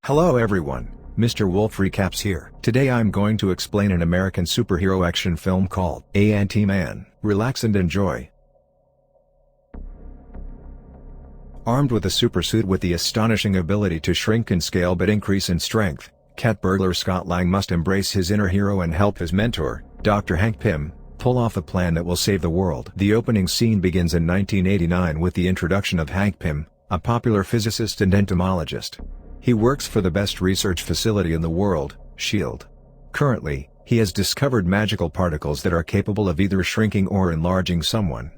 Hello everyone, Mr. Wolf Recaps here. Today I'm going to explain an American superhero action film called Ant-Man. Relax and enjoy. Armed with a supersuit with the astonishing ability to shrink in scale but increase in strength, cat burglar Scott Lang must embrace his inner hero and help his mentor, Dr. Hank Pym, pull off a plan that will save the world. The opening scene begins in 1989 with the introduction of Hank Pym, a popular physicist and entomologist. He works for the best research facility in the world, S.H.I.E.L.D. Currently, he has discovered magical particles that are capable of either shrinking or enlarging someone.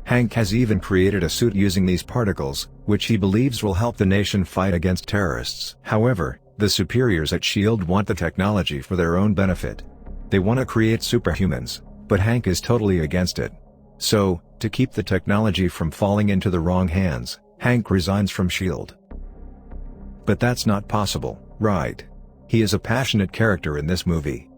Hank has even created a suit using these particles, which he believes will help the nation fight against terrorists. However, the superiors at S.H.I.E.L.D. want the technology for their own benefit. They want to create superhumans, but Hank is totally against it. So, to keep the technology from falling into the wrong hands, Hank resigns from S.H.I.E.L.D. But that's not possible, right? He is a passionate character in this movie.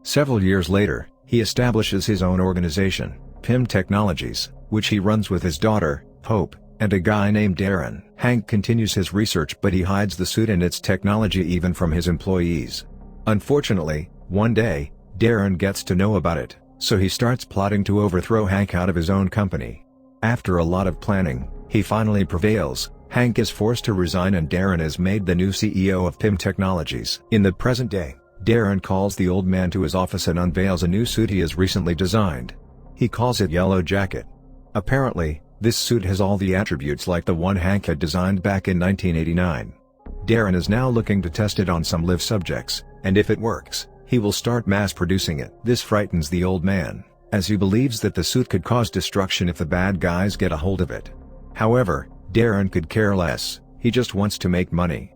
Several years later, he establishes his own organization, Pym Technologies, which he runs with his daughter, Hope, and a guy named Darren. Hank continues his research but he hides the suit and its technology even from his employees. Unfortunately, one day, Darren gets to know about it, so he starts plotting to overthrow Hank out of his own company. After a lot of planning, he finally prevails. Hank is forced to resign and Darren is made the new CEO of Pym Technologies. In the present day, Darren calls the old man to his office and unveils a new suit he has recently designed. He calls it Yellowjacket. Apparently, this suit has all the attributes like the one Hank had designed back in 1989. Darren is now looking to test it on some live subjects, and if it works, he will start mass-producing it. This frightens the old man, as he believes that the suit could cause destruction if the bad guys get a hold of it. However, Darren could care less, he just wants to make money.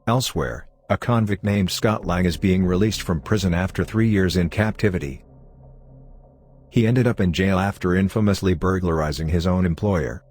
Elsewhere, a convict named Scott Lang is being released from prison after 3 years in captivity. He ended up in jail after infamously burglarizing his own employer.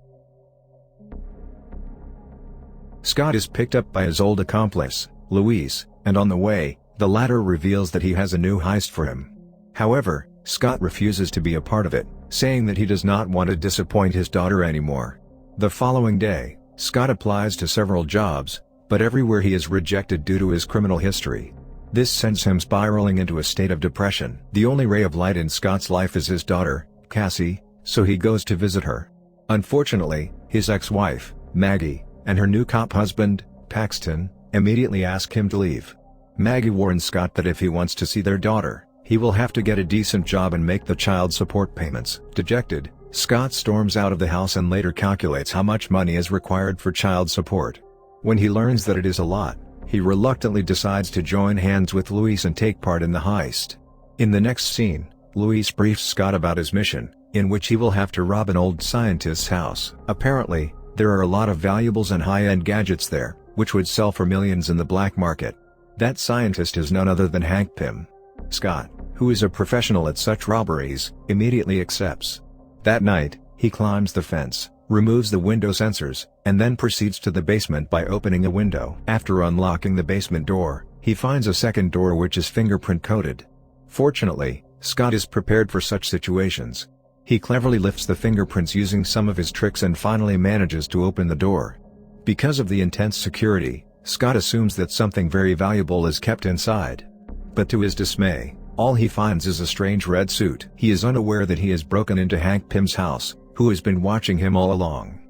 Scott is picked up by his old accomplice, Louise, and on the way, the latter reveals that he has a new heist for him. However, Scott refuses to be a part of it, saying that he does not want to disappoint his daughter anymore. The following day, Scott applies to several jobs, but everywhere he is rejected due to his criminal history. This sends him spiraling into a state of depression. The only ray of light in Scott's life is his daughter, Cassie, so he goes to visit her. Unfortunately, his ex-wife, Maggie, and her new cop husband, Paxton, immediately ask him to leave. Maggie warns Scott that if he wants to see their daughter, he will have to get a decent job and make the child support payments. Dejected, Scott storms out of the house and later calculates how much money is required for child support. When he learns that it is a lot, he reluctantly decides to join hands with Louise and take part in the heist. In the next scene, Louise briefs Scott about his mission, in which he will have to rob an old scientist's house. Apparently, there are a lot of valuables and high-end gadgets there, which would sell for millions in the black market. That scientist is none other than Hank Pym. Scott, who is a professional at such robberies, immediately accepts. That night, he climbs the fence, removes the window sensors, and then proceeds to the basement by opening a window. After unlocking the basement door, he finds a second door which is fingerprint-coated. Fortunately, Scott is prepared for such situations. He cleverly lifts the fingerprints using some of his tricks and finally manages to open the door. Because of the intense security, Scott assumes that something very valuable is kept inside. But to his dismay, all he finds is a strange red suit. He is unaware that he has broken into Hank Pym's house, who has been watching him all along.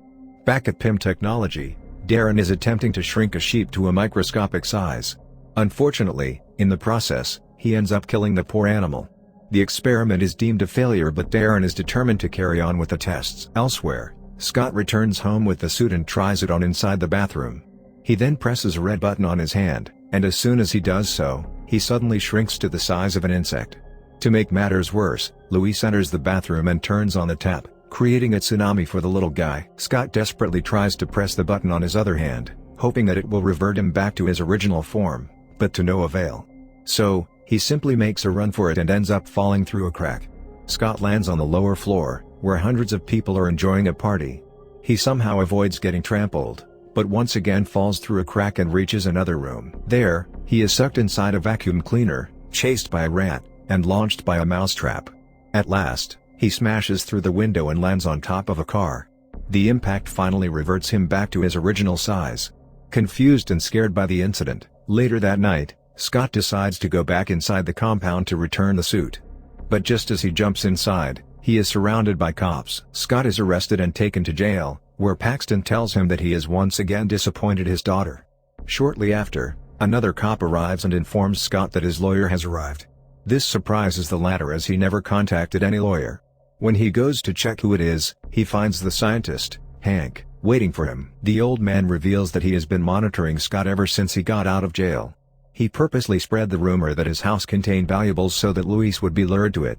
Back at Pym Technology, Darren is attempting to shrink a sheep to a microscopic size. Unfortunately, in the process, he ends up killing the poor animal. The experiment is deemed a failure but Darren is determined to carry on with the tests. Elsewhere, Scott returns home with the suit and tries it on inside the bathroom. He then presses a red button on his hand, and as soon as he does so, he suddenly shrinks to the size of an insect. To make matters worse, Louise enters the bathroom and turns on the tap, creating a tsunami for the little guy. Scott desperately tries to press the button on his other hand, hoping that it will revert him back to his original form, but to no avail. So, he simply makes a run for it and ends up falling through a crack. Scott lands on the lower floor, where hundreds of people are enjoying a party. He somehow avoids getting trampled, but once again falls through a crack and reaches another room. There, he is sucked inside a vacuum cleaner, chased by a rat, and launched by a mousetrap. At last, he smashes through the window and lands on top of a car. The impact finally reverts him back to his original size. Confused and scared by the incident, later that night, Scott decides to go back inside the compound to return the suit. But just as he jumps inside, he is surrounded by cops. Scott is arrested and taken to jail, where Paxton tells him that he has once again disappointed his daughter. Shortly after, another cop arrives and informs Scott that his lawyer has arrived. This surprises the latter as he never contacted any lawyer. When he goes to check who it is, he finds the scientist, Hank, waiting for him. The old man reveals that he has been monitoring Scott ever since he got out of jail. He purposely spread the rumor that his house contained valuables so that Louise would be lured to it.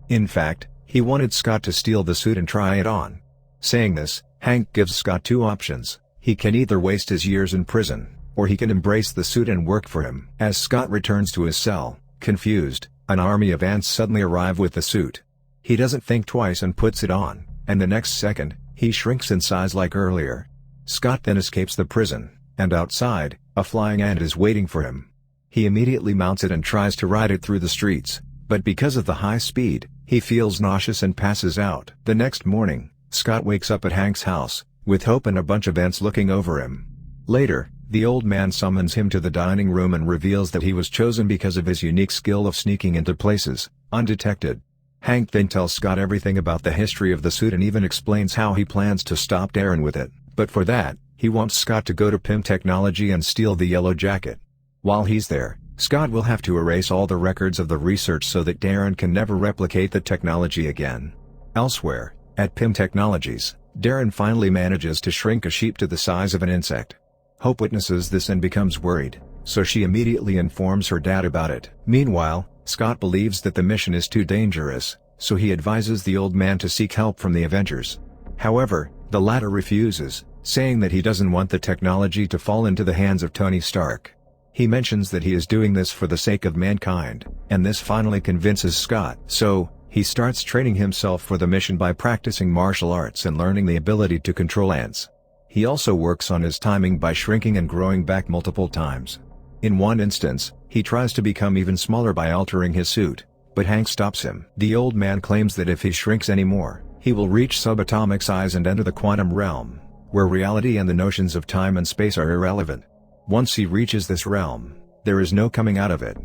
In fact, he wanted Scott to steal the suit and try it on. Saying this, Hank gives Scott two options. He can either waste his years in prison, or he can embrace the suit and work for him. As Scott returns to his cell, confused, an army of ants suddenly arrive with the suit. He doesn't think twice and puts it on, and the next second, he shrinks in size like earlier. Scott then escapes the prison, and outside, a flying ant is waiting for him. He immediately mounts it and tries to ride it through the streets, but because of the high speed, he feels nauseous and passes out. The next morning, Scott wakes up at Hank's house, with Hope and a bunch of ants looking over him. Later, the old man summons him to the dining room and reveals that he was chosen because of his unique skill of sneaking into places, undetected. Hank then tells Scott everything about the history of the suit and even explains how he plans to stop Darren with it, but for that, he wants Scott to go to Pym Technologies and steal the Yellowjacket. While he's there, Scott will have to erase all the records of the research so that Darren can never replicate the technology again. Elsewhere, at Pym Technologies, Darren finally manages to shrink a sheep to the size of an insect. Hope witnesses this and becomes worried, so she immediately informs her dad about it. Meanwhile, Scott believes that the mission is too dangerous, so he advises the old man to seek help from the Avengers. However, the latter refuses, saying that he doesn't want the technology to fall into the hands of Tony Stark. He mentions that he is doing this for the sake of mankind, and this finally convinces Scott. So, he starts training himself for the mission by practicing martial arts and learning the ability to control ants. He also works on his timing by shrinking and growing back multiple times. In one instance, he tries to become even smaller by altering his suit, but Hank stops him. The old man claims that if he shrinks anymore, he will reach subatomic size and enter the quantum realm, where reality and the notions of time and space are irrelevant. Once he reaches this realm, there is no coming out of it.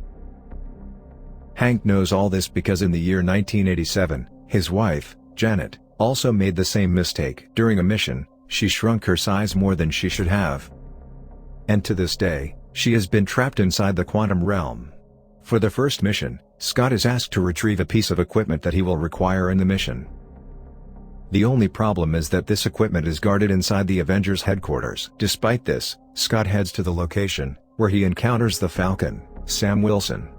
Hank knows all this because in the year 1987, his wife, Janet, also made the same mistake. During a mission, she shrunk her size more than she should have. And to this day, she has been trapped inside the quantum realm. For the first mission, Scott is asked to retrieve a piece of equipment that he will require in the mission. The only problem is that this equipment is guarded inside the Avengers headquarters. Despite this, Scott heads to the location, where he encounters the Falcon, Sam Wilson.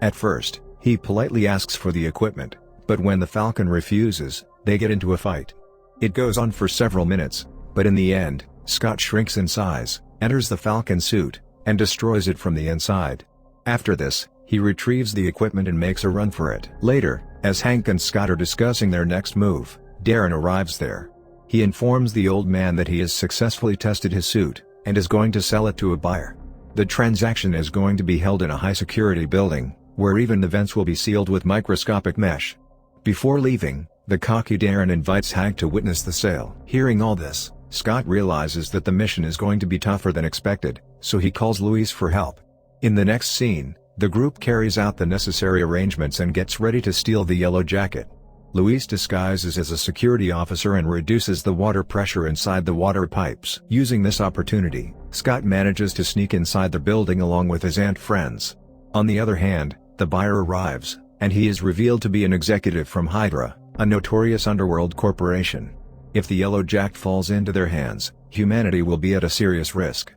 At first, he politely asks for the equipment, but when the Falcon refuses, they get into a fight. It goes on for several minutes, but in the end, Scott shrinks in size, enters the Falcon suit, and destroys it from the inside. After this, he retrieves the equipment and makes a run for it. Later, as Hank and Scott are discussing their next move, Darren arrives there. He informs the old man that he has successfully tested his suit, and is going to sell it to a buyer. The transaction is going to be held in a high-security building, where even the vents will be sealed with microscopic mesh. Before leaving, the cocky Darren invites Hank to witness the sale. Hearing all this, Scott realizes that the mission is going to be tougher than expected, so he calls Louise for help. In the next scene, the group carries out the necessary arrangements and gets ready to steal the Yellowjacket. Louise disguises as a security officer and reduces the water pressure inside the water pipes. Using this opportunity, Scott manages to sneak inside the building along with his ant friends. On the other hand, the buyer arrives, and he is revealed to be an executive from Hydra, a notorious underworld corporation. If the Yellowjacket falls into their hands, humanity will be at a serious risk.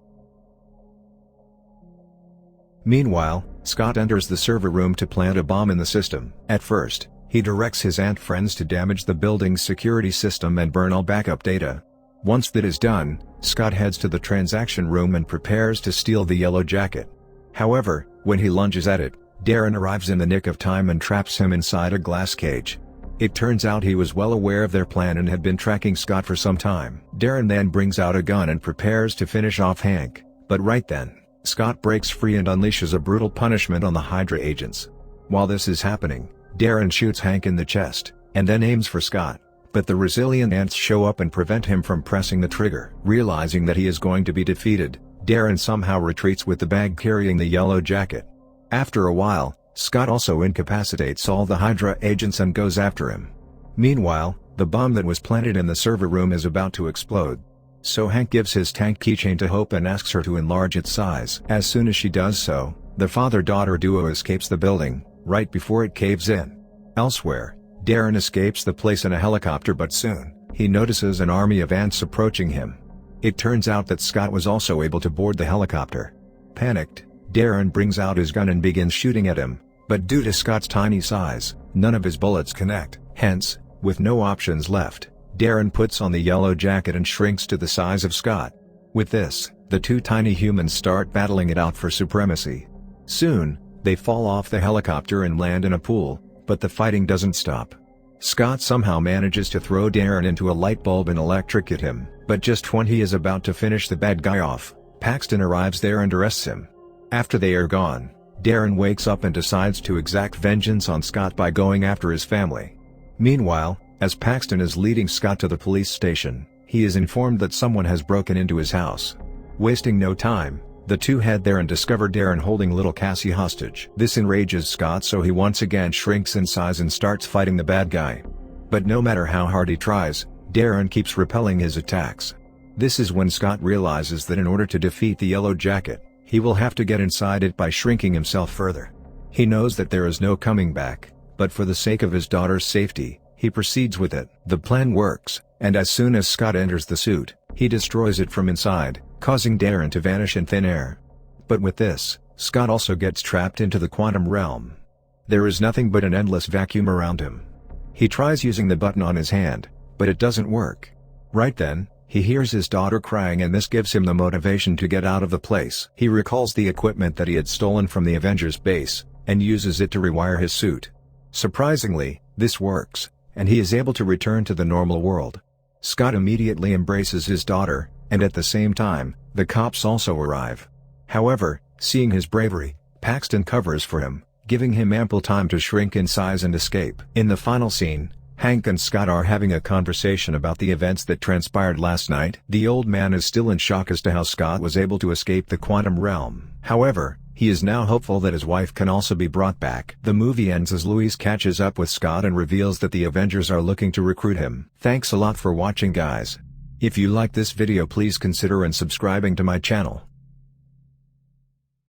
Meanwhile, Scott enters the server room to plant a bomb in the system. At first, he directs his ant friends to damage the building's security system and burn all backup data. Once that is done, Scott heads to the transaction room and prepares to steal the Yellowjacket. However, when he lunges at it, Darren arrives in the nick of time and traps him inside a glass cage. It turns out he was well aware of their plan and had been tracking Scott for some time. Darren then brings out a gun and prepares to finish off Hank, but right then, Scott breaks free and unleashes a brutal punishment on the Hydra agents. While this is happening, Darren shoots Hank in the chest, and then aims for Scott, But the resilient ants show up and prevent him from pressing the trigger. Realizing that he is going to be defeated, Darren somehow retreats with the bag carrying the yellow jacket. After a while, Scott also incapacitates all the Hydra agents and goes after him. Meanwhile, the bomb that was planted in the server room is about to explode. So Hank gives his tank keychain to Hope and asks her to enlarge its size. As soon as she does so, the father-daughter duo escapes the building, right before it caves in. Elsewhere, Darren escapes the place in a helicopter, but soon, he notices an army of ants approaching him. It turns out that Scott was also able to board the helicopter. Panicked, Darren brings out his gun and begins shooting at him, but due to Scott's tiny size, none of his bullets connect. Hence, with no options left, Darren puts on the yellow jacket and shrinks to the size of Scott. With this, the two tiny humans start battling it out for supremacy. Soon, they fall off the helicopter and land in a pool, but the fighting doesn't stop. Scott somehow manages to throw Darren into a light bulb and electrocute him, but just when he is about to finish the bad guy off, Paxton arrives there and arrests him. After they are gone, Darren wakes up and decides to exact vengeance on Scott by going after his family. Meanwhile, as Paxton is leading Scott to the police station, he is informed that someone has broken into his house. Wasting no time, the two head there and discover Darren holding little Cassie hostage. This enrages Scott, so he once again shrinks in size and starts fighting the bad guy. But no matter how hard he tries, Darren keeps repelling his attacks. This is when Scott realizes that in order to defeat the yellow jacket, he will have to get inside it by shrinking himself further. He knows that there is no coming back, but for the sake of his daughter's safety, he proceeds with it. The plan works, and as soon as Scott enters the suit, he destroys it from inside, causing Darren to vanish in thin air. But with this, Scott also gets trapped into the quantum realm. There is nothing but an endless vacuum around him. He tries using the button on his hand, but it doesn't work. Right then, he hears his daughter crying, and this gives him the motivation to get out of the place. He recalls the equipment that he had stolen from the Avengers base, and uses it to rewire his suit. Surprisingly, this works, and he is able to return to the normal world. Scott immediately embraces his daughter, and at the same time, the cops also arrive. However, seeing his bravery, Paxton covers for him, giving him ample time to shrink in size and escape. In the final scene, Hank and Scott are having a conversation about the events that transpired last night. The old man is still in shock as to how Scott was able to escape the quantum realm. However, he is now hopeful that his wife can also be brought back. The movie ends as Louise catches up with Scott and reveals that the Avengers are looking to recruit him. Thanks a lot for watching, guys. If you like this video, please consider subscribing to my channel.